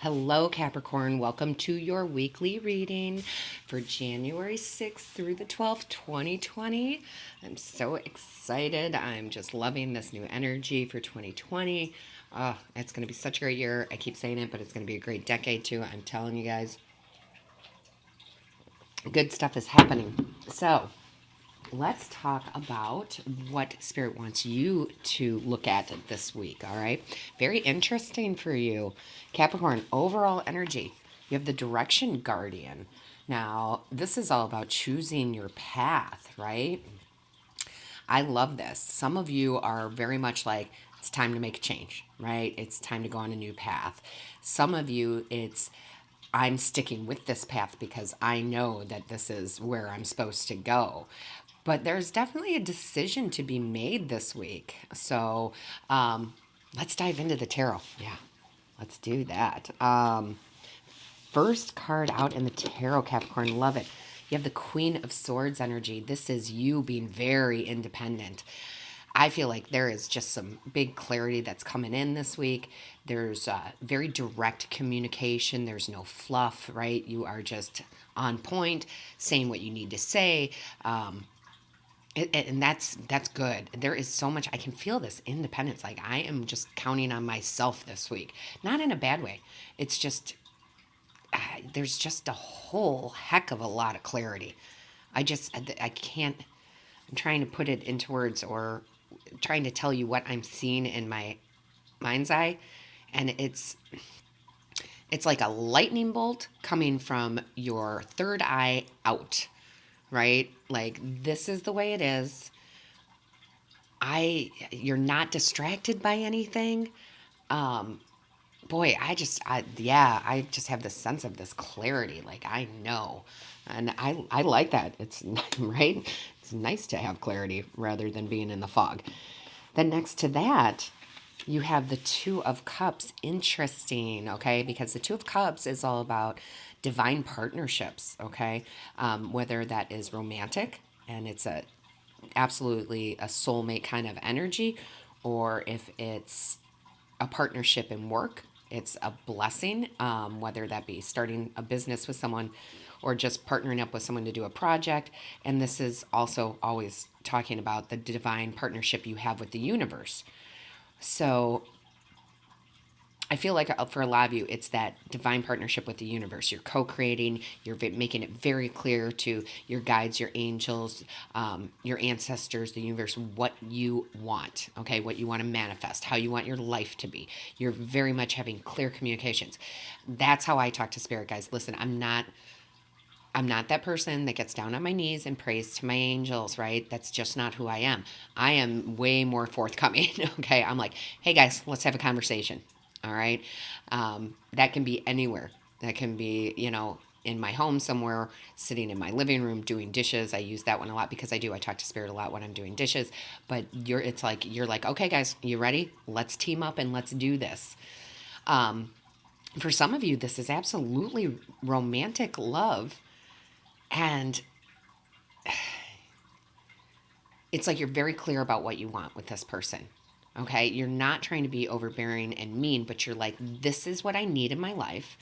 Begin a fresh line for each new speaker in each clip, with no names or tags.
Hello, Capricorn. Welcome to your weekly reading for January 6th through the 12th, 2020. I'm so excited. I'm just loving this new energy for 2020. It's going to be such a great year. I keep saying it, but it's going to be a great decade too. I'm telling you guys, good stuff is happening. So, let's talk about what Spirit wants you to look at this week, all right? Very interesting for you. Capricorn, overall energy. You have the Direction Guardian. Now, this is all about choosing your path, right? I love this. Some of you are very much like, it's time to make a change, right? It's time to go on a new path. Some of you, I'm sticking with this path because I know that this is where I'm supposed to go. But there's definitely a decision to be made this week. So let's dive into the tarot. Yeah, let's do that. First card out in the tarot, Capricorn. Love it. You have the Queen of Swords energy. This is you being very independent. I feel like there is just some big clarity that's coming in this week. There's very direct communication. There's no fluff, right? You are just on point, saying what you need to say. And that's good. There is so much. I can feel this independence. Like I am just counting on myself this week. Not in a bad way. It's just there's just a whole heck of a lot of clarity. I can't, I'm trying to put it into words or trying to tell you what I'm seeing in my mind's eye. And it's like a lightning bolt coming from your third eye out, right? Like this is the way it is. You're not distracted by anything. Boy, I just have this sense of this clarity. Like I know, and I like that. It's right. It's nice to have clarity rather than being in the fog. Then next to that, you have the Two of Cups. Interesting, okay? Because the Two of Cups is all about divine partnerships, okay? Whether that is romantic and it's absolutely a soulmate kind of energy, or if it's a partnership in work, it's a blessing, whether that be starting a business with someone or just partnering up with someone to do a project. And this is also always talking about the divine partnership you have with the universe. So I feel like for a lot of you, it's that divine partnership with the universe. You're co-creating, you're making it very clear to your guides, your angels, your ancestors, the universe, what you want, okay? What you want to manifest, how you want your life to be. You're very much having clear communications. That's how I talk to spirit, guys. Listen, I'm not that person that gets down on my knees and prays to my angels, right? That's just not who I am. I am way more forthcoming, okay? I'm like, hey guys, let's have a conversation. All right. That can be anywhere. That can be, in my home somewhere, sitting in my living room doing dishes. I use that one a lot because I talk to spirit a lot when I'm doing dishes. But you're like, okay, guys, you ready? Let's team up and let's do this. For some of you, this is absolutely romantic love. And it's like you're very clear about what you want with this person. Okay, you're not trying to be overbearing and mean, but you're like, this is what I need in my life.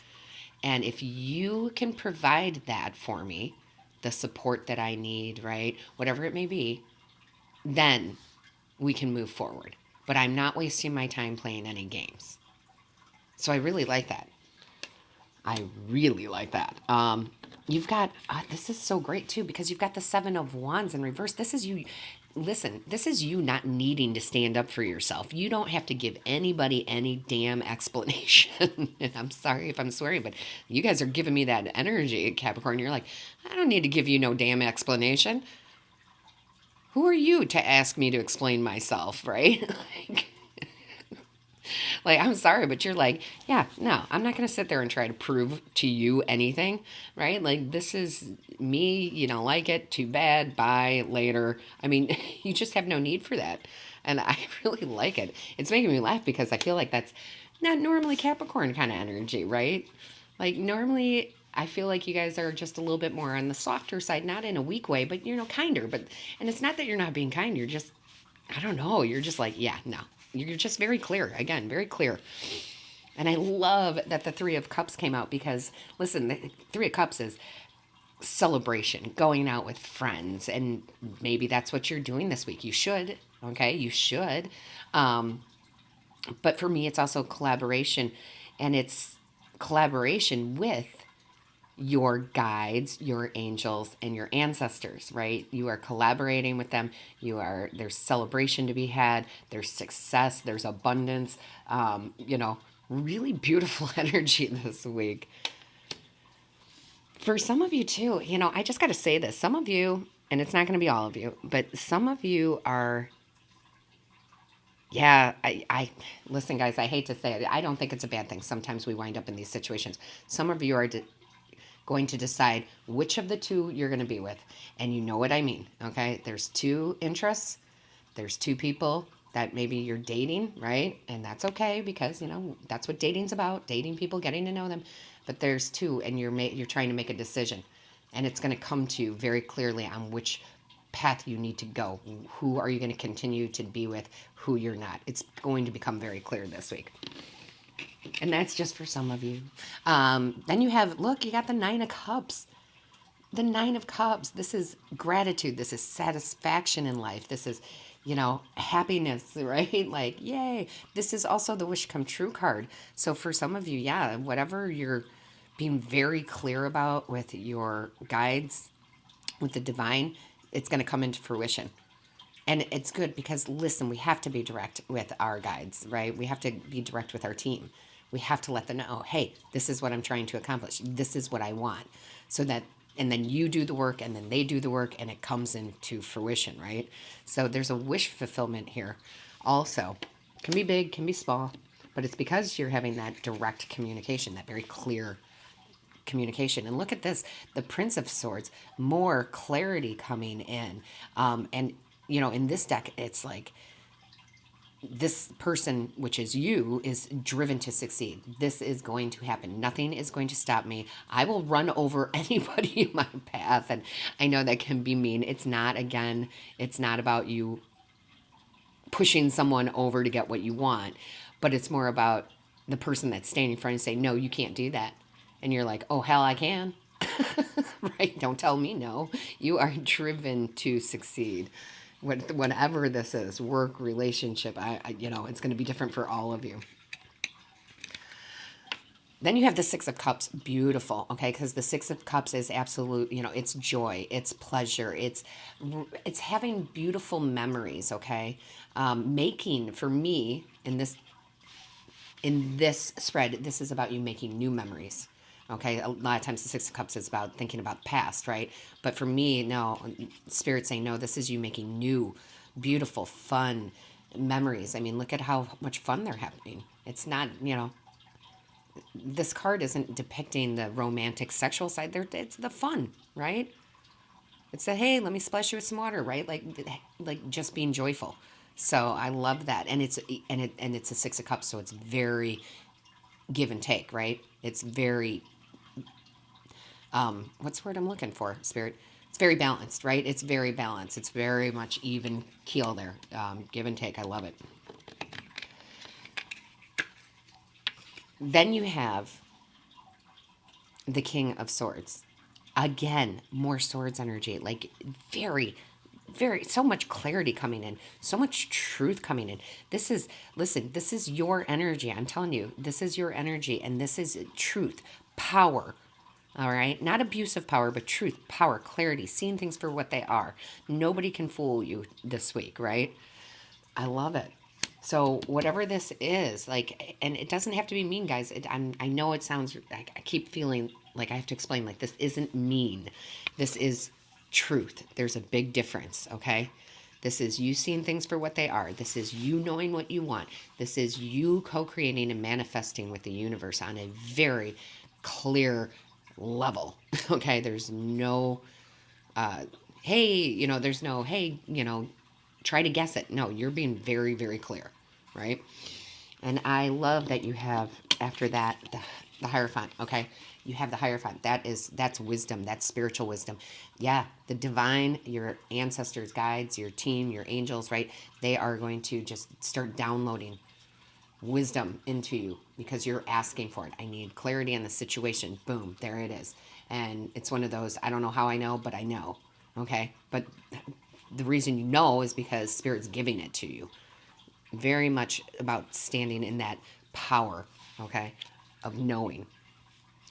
And if you can provide that for me, the support that I need, right? Whatever it may be, then we can move forward. But I'm not wasting my time playing any games. So I really like that. I really like that. You've got, this is so great too, because you've got the Seven of Wands in reverse. This is you. Listen, this is you not needing to stand up for yourself. You don't have to give anybody any damn explanation. And I'm sorry if I'm swearing, but you guys are giving me that energy, Capricorn. You're like, I don't need to give you no damn explanation. Who are you to ask me to explain myself, right? Like, I'm sorry, but you're like, yeah, no, I'm not going to sit there and try to prove to you anything, right? Like, this is me, you don't like it, too bad, bye, later. I mean, you just have no need for that. And I really like it. It's making me laugh because I feel like that's not normally Capricorn kind of energy, right? Like, normally I feel like you guys are just a little bit more on the softer side, not in a weak way, but, kinder. And it's not that you're not being kind, you're just, I don't know, you're just like, yeah, no. You're just very clear. Again, very clear. And I love that the Three of Cups came out because, listen, the Three of Cups is celebration, going out with friends. And maybe that's what you're doing this week. You should, okay? You should. Um, but for me, it's also collaboration. And it's collaboration with your guides, your angels, and your ancestors, right? You are collaborating with them. There's celebration to be had. There's success. There's abundance. Really beautiful energy this week. For some of you too, I just got to say this. Some of you, and it's not going to be all of you, but some of you are, yeah, listen, guys, I hate to say it. I don't think it's a bad thing. Sometimes we wind up in these situations. Some of you are going to decide which of the two you're going to be with. And you know what I mean, okay? There's two interests. There's two people that maybe you're dating, right? And that's okay because, that's what dating's about, dating people, getting to know them. But there's two and you're trying to make a decision. And it's going to come to you very clearly on which path you need to go. Who are you going to continue to be with, who you're not. It's going to become very clear this week. And that's just for some of you. Then you got the Nine of Cups. The Nine of Cups. This is gratitude. This is satisfaction in life. This is, happiness, right? Like, yay. This is also the wish come true card. So for some of you, yeah, whatever you're being very clear about with your guides, with the divine, it's going to come into fruition. And it's good because, listen, we have to be direct with our guides, right? We have to be direct with our team. We have to let them know, hey, this is what I'm trying to accomplish. This is what I want. And then you do the work and then they do the work and it comes into fruition, right? So there's a wish fulfillment here also. Can be big, can be small, but it's because you're having that direct communication, that very clear communication. And look at this, the Prince of Swords, more clarity coming in. In this deck, it's like this person, which is you, is driven to succeed. This is going to happen. Nothing is going to stop me. I will run over anybody in my path. And I know that can be mean. It's not about you pushing someone over to get what you want, but it's more about the person that's standing in front and saying, no, you can't do that. And you're like, oh, hell, I can. Right? Don't tell me no. You are driven to succeed. Whatever this is, work, relationship, it's going to be different for all of you. Then you have the Six of Cups, beautiful, okay? Because the Six of Cups is absolute, it's joy, it's pleasure, it's having beautiful memories, okay? Making, for me, in this spread, this is about you making new memories. Okay, a lot of times the Six of Cups is about thinking about the past, right? But for me, no, Spirit's saying, no, this is you making new, beautiful, fun memories. I mean, look at how much fun they're having. It's not, this card isn't depicting the romantic sexual side. It's the fun, right? It's the, hey, let me splash you with some water, right? Like just being joyful. So I love that. And it's a Six of Cups, so it's very give and take, right? It's very what's the word I'm looking for, Spirit? It's very balanced, right? It's very balanced. It's very much even keel there. Give and take. I love it. Then you have the King of Swords. Again, more swords energy. Like very, very, so much clarity coming in. So much truth coming in. This is your energy. I'm telling you, this is your energy. And this is truth, power. All right, not abuse of power, but truth, power, clarity, seeing things for what they are. Nobody can fool you this week, right? I love it. So whatever this is, like, and it doesn't have to be mean, guys. I know it sounds, I keep feeling like I have to explain, like, this isn't mean. This is truth. There's a big difference, okay? This is you seeing things for what they are. This is you knowing what you want. This is you co-creating and manifesting with the universe on a very clear level. Okay, there's no there's no try to guess it. No, you're being very, very clear, right? And I love that you have, after that, the Hierophant. Okay, you have the Hierophant. That's wisdom. That's spiritual wisdom. Yeah, the divine, your ancestors, guides, your team, your angels, right? They are going to just start downloading wisdom into you because you're asking for it. I need clarity on the situation. Boom, there it is. And it's one of those, I don't know how I know, but I know. Okay? But the reason you know is because Spirit's giving it to you. Very much about standing in that power, okay, of knowing.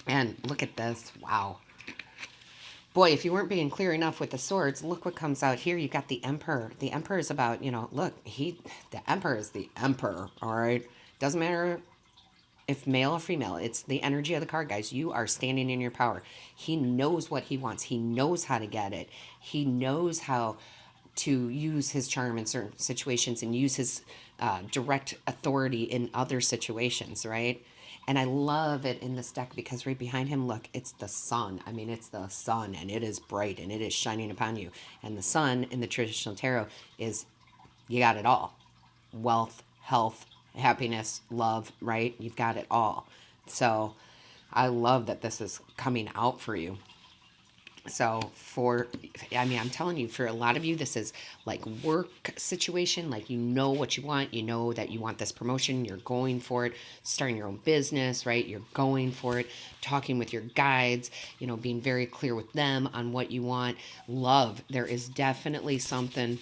And look at this. Wow. Boy, if you weren't being clear enough with the swords, look what comes out here. You got the Emperor. The Emperor is about, look, the Emperor is the Emperor, all right? Doesn't matter if male or female. It's the energy of the card, guys. You are standing in your power. He knows what he wants. He knows how to get it. He knows how to use his charm in certain situations and use his direct authority in other situations, right? And I love it in this deck because right behind him, look, it's the sun. I mean, it's the sun, and it is bright, and it is shining upon you. And the sun in the traditional tarot is, you got it all. Wealth, health, happiness, love, right? You've got it all. So I love that this is coming out for you. So I'm telling you, for a lot of you, this is like work situation. Like, you know what you want. You know that you want this promotion. You're going for it. Starting your own business, right? You're going for it. Talking with your guides, being very clear with them on what you want. Love. There is definitely something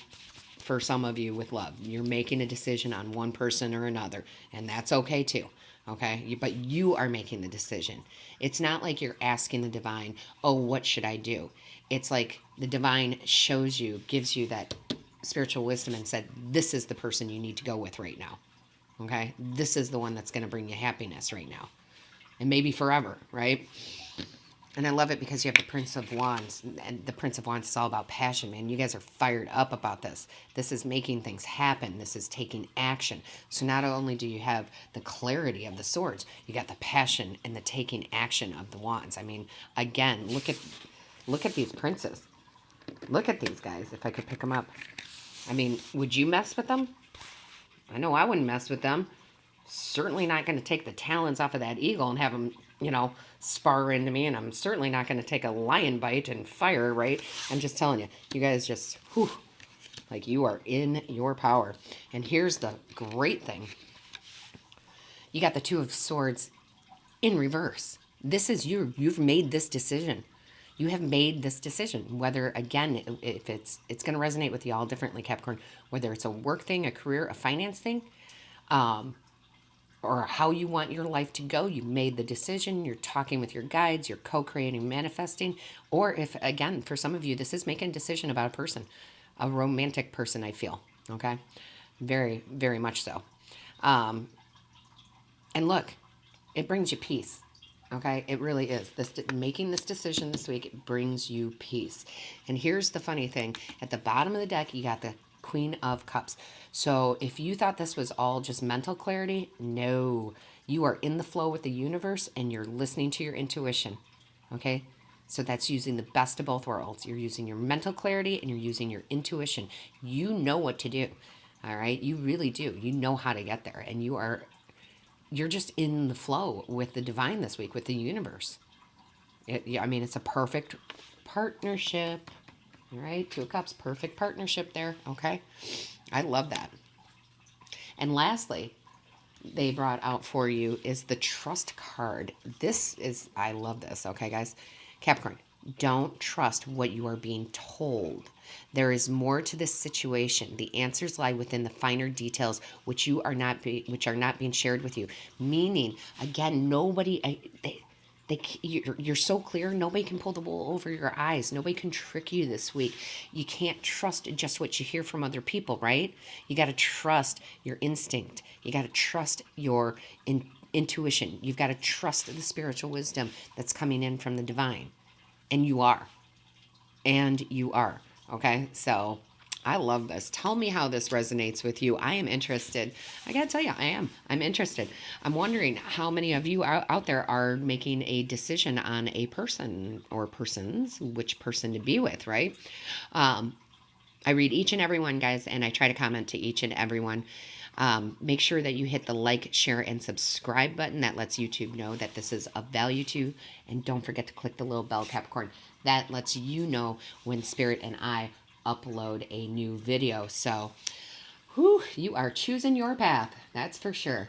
for some of you with love. You're making a decision on one person or another, and that's okay too. Okay, but you are making the decision. It's not like you're asking the divine, oh, what should I do? It's like the divine shows you, gives you that spiritual wisdom and said, this is the person you need to go with right now. Okay, this is the one that's going to bring you happiness right now, and maybe forever, right? And I love it because you have the Prince of Wands, and the Prince of Wands is all about passion, man. You guys are fired up about this. This is making things happen. This is taking action. So not only do you have the clarity of the swords, you got the passion and the taking action of the wands. I mean, again, look at these princes. Look at these guys, if I could pick them up. I mean, would you mess with them? I know I wouldn't mess with them. Certainly not going to take the talons off of that eagle and have them, spar into me. And I'm certainly not going to take a lion bite and fire, right? I'm just telling you, you guys just, like, you are in your power. And here's the great thing. You got the Two of Swords in reverse. This is you. You've made this decision. You have made this decision. Whether, again, if it's going to resonate with you all differently, Capricorn, whether it's a work thing, a career, a finance thing, or how you want your life to go. You made the decision. You're talking with your guides. You're co-creating, manifesting. Or if, again, for some of you, this is making a decision about a person, a romantic person, I feel. Okay? Very, very much so. And look, it brings you peace. Okay? It really is. Making this decision this week, it brings you peace. And here's the funny thing. At the bottom of the deck, you got the Queen of Cups. So if you thought this was all just mental clarity, no. You are in the flow with the universe and you're listening to your intuition. Okay? So that's using the best of both worlds. You're using your mental clarity and you're using your intuition. You know what to do. All right? You really do. You know how to get there. And you're just in the flow with the divine this week, with the universe. It's a perfect partnership. All right, Two of Cups, perfect partnership there, okay? I love that. And lastly, they brought out for you is the Trust card. I love this, okay, guys? Capricorn, don't trust what you are being told. There is more to this situation. The answers lie within the finer details, which are not being shared with you. Meaning, again, you're so clear, nobody can pull the wool over your eyes. Nobody can trick you this week. You can't trust just what you hear from other people, right? You got to trust your instinct. You got to trust your intuition. You've got to trust the spiritual wisdom that's coming in from the divine. And you are. Okay? So I love this. Tell me how this resonates with you. I am interested. I got to tell you, I'm interested. I'm wondering how many of you out there are making a decision on a person or persons, which person to be with, right? I read each and every one, guys, and I try to comment to each and every one. Make sure that you hit the like, share, and subscribe button. That lets YouTube know that this is of value to you. And don't forget to click the little bell, Capricorn. That lets you know when Spirit and I upload a new video. So, you are choosing your path. That's for sure.